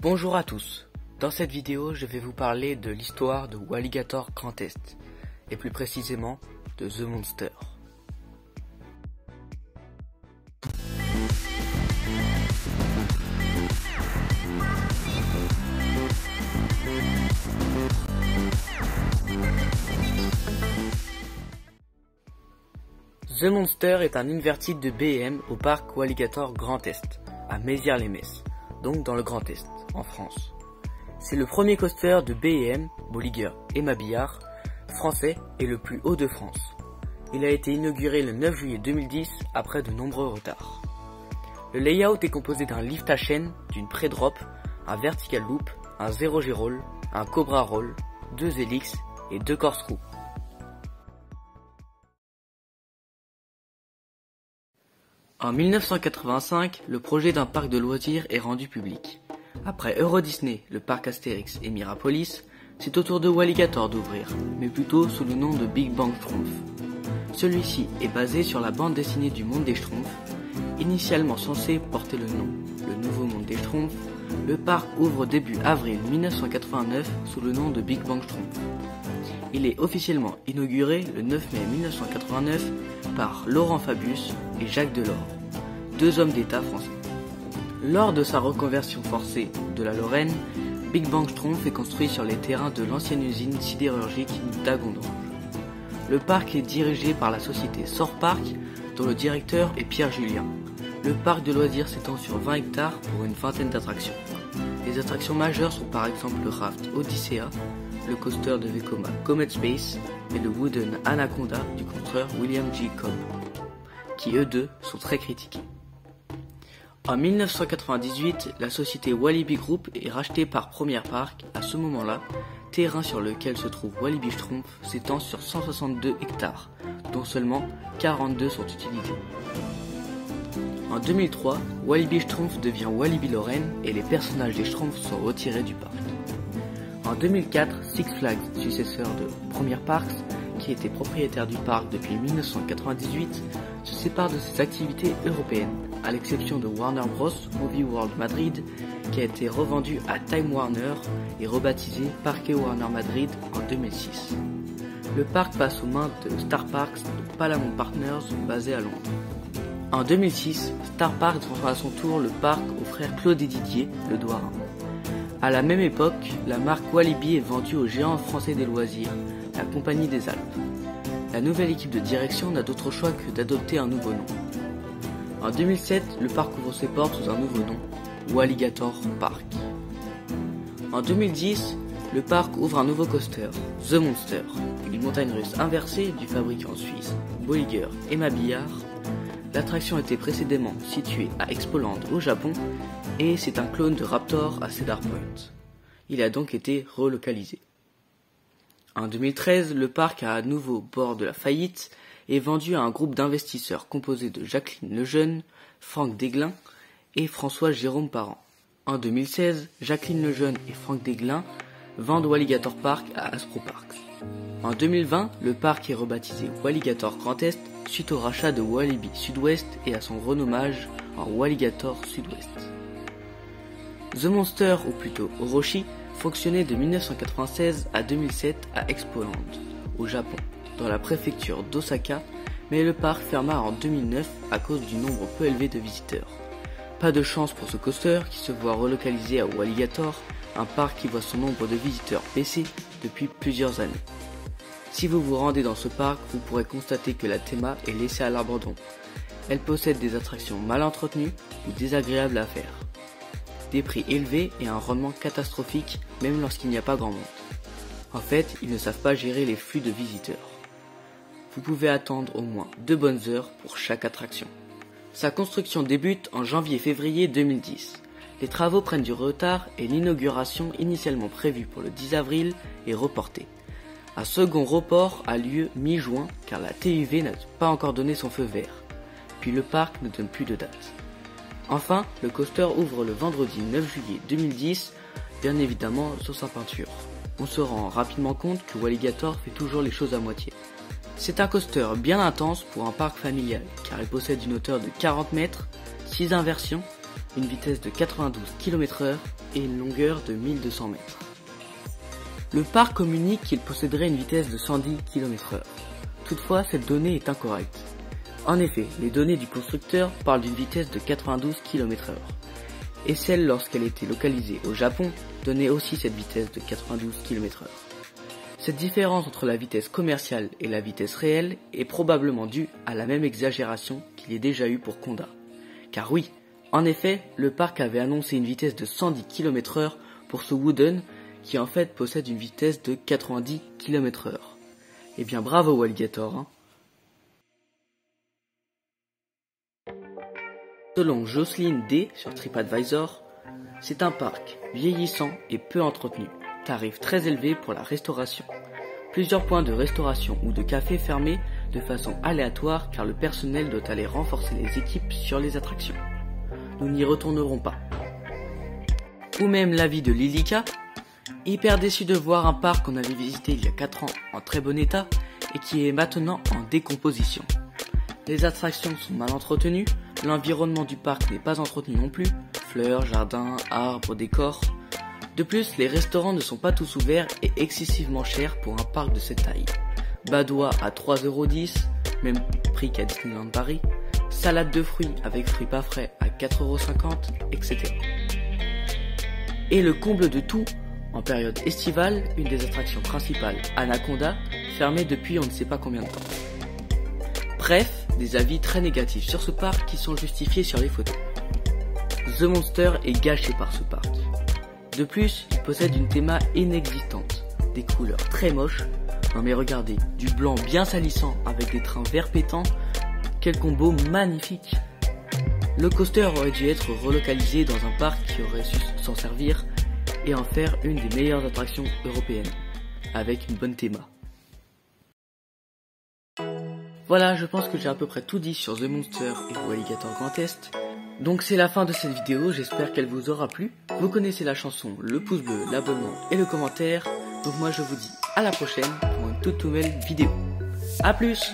Bonjour à tous, dans cette vidéo je vais vous parler de l'histoire de Walligator Grand Est, et plus précisément de The Monster. The Monster est un invertide de BM au parc Walligator Grand Est, à Mézières-les-Messes, donc dans le Grand Est, en France. C'est le premier coaster de B&M, Bolliger et Mabillard, français et le plus haut de France. Il a été inauguré le 9 juillet 2010 après de nombreux retards. Le layout est composé d'un lift à chaîne, d'une pré-drop, un vertical loop, un 0G roll, un cobra roll, 2 hélices et 2 corkscrews. En 1985, le projet d'un parc de loisirs est rendu public. Après Euro Disney, le parc Astérix et Mirapolis, c'est au tour de Walligator d'ouvrir, mais plutôt sous le nom de Big Bang Schtroumpf. Celui-ci est basé sur la bande dessinée du Monde des Schtroumpfs. Initialement censé porter le nom Le Nouveau Monde des Schtroumpfs, le parc ouvre début avril 1989 sous le nom de Big Bang Schtroumpf. Il est officiellement inauguré le 9 mai 1989 par Laurent Fabius et Jacques Delors, deux hommes d'État français. Lors de sa reconversion forcée de la Lorraine, Big Bang Schtroumpf est construit sur les terrains de l'ancienne usine sidérurgique d'Agondrange. Le parc est dirigé par la société Sor Parc, dont le directeur est Pierre Julien. Le parc de loisirs s'étend sur 20 hectares pour une vingtaine d'attractions. Les attractions majeures sont par exemple le raft Odyssea, le coaster de Vekoma Comet Space et le Wooden Anaconda du constructeur William J. Cobb, qui eux deux sont très critiqués. En 1998, la société Walibi Group est rachetée par Premier Parc. À ce moment-là, terrain sur lequel se trouve Walibi Schtroumpf s'étend sur 162 hectares, dont seulement 42 sont utilisés. En 2003, Walibi Schtroumpf devient Walibi Lorraine et les personnages des Schtroumpfs sont retirés du parc. En 2004, Six Flags, successeur de Premier Parks, qui était propriétaire du parc depuis 1998, se sépare de ses activités européennes, à l'exception de Warner Bros. Movie World Madrid, qui a été revendu à Time Warner et rebaptisé Parque Warner Madrid en 2006. Le parc passe aux mains de Star Parks de Palamon Partners, basé à Londres. En 2006, Star Parks vend à son tour le parc aux frères Claude et Didier, le Douarin. À la même époque, la marque Walibi est vendue au géant français des loisirs, la Compagnie des Alpes. La nouvelle équipe de direction n'a d'autre choix que d'adopter un nouveau nom. En 2007, le parc ouvre ses portes sous un nouveau nom, Walligator Park. En 2010, le parc ouvre un nouveau coaster, The Monster, une montagne russe inversée du fabricant suisse Bolliger et Mabillard. L'attraction était précédemment située à Expoland au Japon et c'est un clone de Raptor à Cedar Point. Il a donc été relocalisé. En 2013, le parc a à nouveau bord de la faillite et vendu à un groupe d'investisseurs composé de Jacqueline Lejeune, Franck Desglin et François Jérôme Parent. En 2016, Jacqueline Lejeune et Franck Desglin vendent Walligator Park à Aspro Parks. En 2020, le parc est rebaptisé Walligator Grand Est suite au rachat de Walibi Sud-Ouest et à son renommage en Walligator Sud-Ouest. The Monster, ou plutôt Orochi, fonctionnait de 1996 à 2007 à Expoland, au Japon, dans la préfecture d'Osaka, mais le parc ferma en 2009 à cause du nombre peu élevé de visiteurs. Pas de chance pour ce coaster qui se voit relocalisé à Walligator, un parc qui voit son nombre de visiteurs baisser depuis plusieurs années. Si vous vous rendez dans ce parc, vous pourrez constater que la théma est laissée à l'abandon. Elle possède des attractions mal entretenues ou désagréables à faire. Des prix élevés et un rendement catastrophique même lorsqu'il n'y a pas grand monde. En fait, ils ne savent pas gérer les flux de visiteurs. Vous pouvez attendre au moins 2 bonnes heures pour chaque attraction. Sa construction débute en janvier-février 2010. Les travaux prennent du retard et l'inauguration initialement prévue pour le 10 avril est reportée. Un second report a lieu mi-juin car la TÜV n'a pas encore donné son feu vert. Puis le parc ne donne plus de date. Enfin, le coaster ouvre le vendredi 9 juillet 2010, bien évidemment sur sa peinture. On se rend rapidement compte que Walligator fait toujours les choses à moitié. C'est un coaster bien intense pour un parc familial, car il possède une hauteur de 40 mètres, 6 inversions, une vitesse de 92 km/h et une longueur de 1200 mètres. Le parc communique qu'il posséderait une vitesse de 110 km/h. Toutefois, cette donnée est incorrecte. En effet, les données du constructeur parlent d'une vitesse de 92 km/h. Et celle lorsqu'elle était localisée au Japon donnait aussi cette vitesse de 92 km/h. Cette différence entre la vitesse commerciale et la vitesse réelle est probablement due à la même exagération qu'il y ait déjà eu pour Conda. Car oui, en effet, le parc avait annoncé une vitesse de 110 km/h pour ce Wooden qui en fait possède une vitesse de 90 km/h. Eh bien bravo Alligator, hein. Selon Jocelyne D sur TripAdvisor, c'est un parc vieillissant et peu entretenu, tarif très élevé pour la restauration. Plusieurs points de restauration ou de café fermés de façon aléatoire car le personnel doit aller renforcer les équipes sur les attractions. Nous n'y retournerons pas. Ou même l'avis de Lilika, hyper déçu de voir un parc qu'on avait visité il y a 4 ans en très bon état et qui est maintenant en décomposition. Les attractions sont mal entretenues, l'environnement du parc n'est pas entretenu non plus, fleurs, jardins, arbres, décors. De plus, les restaurants ne sont pas tous ouverts et excessivement chers pour un parc de cette taille. Badois à 3,10 €, même prix qu'à Disneyland Paris, salade de fruits avec fruits pas frais à 4,50 €, etc. Et le comble de tout, en période estivale, une des attractions principales, Anaconda, fermée depuis on ne sait pas combien de temps. Bref, des avis très négatifs sur ce parc qui sont justifiés sur les photos. The Monster est gâché par ce parc. De plus, il possède une théma inexistante, des couleurs très moches. Non mais regardez, du blanc bien salissant avec des trains verts pétants, quel combo magnifique. Le coaster aurait dû être relocalisé dans un parc qui aurait su s'en servir et en faire une des meilleures attractions européennes, avec une bonne théma. Voilà, je pense que j'ai à peu près tout dit sur The Monster et Alligator Grand Est. Donc c'est la fin de cette vidéo, j'espère qu'elle vous aura plu. Vous connaissez la chanson, le pouce bleu, l'abonnement et le commentaire. Donc moi je vous dis à la prochaine pour une toute nouvelle vidéo. A plus!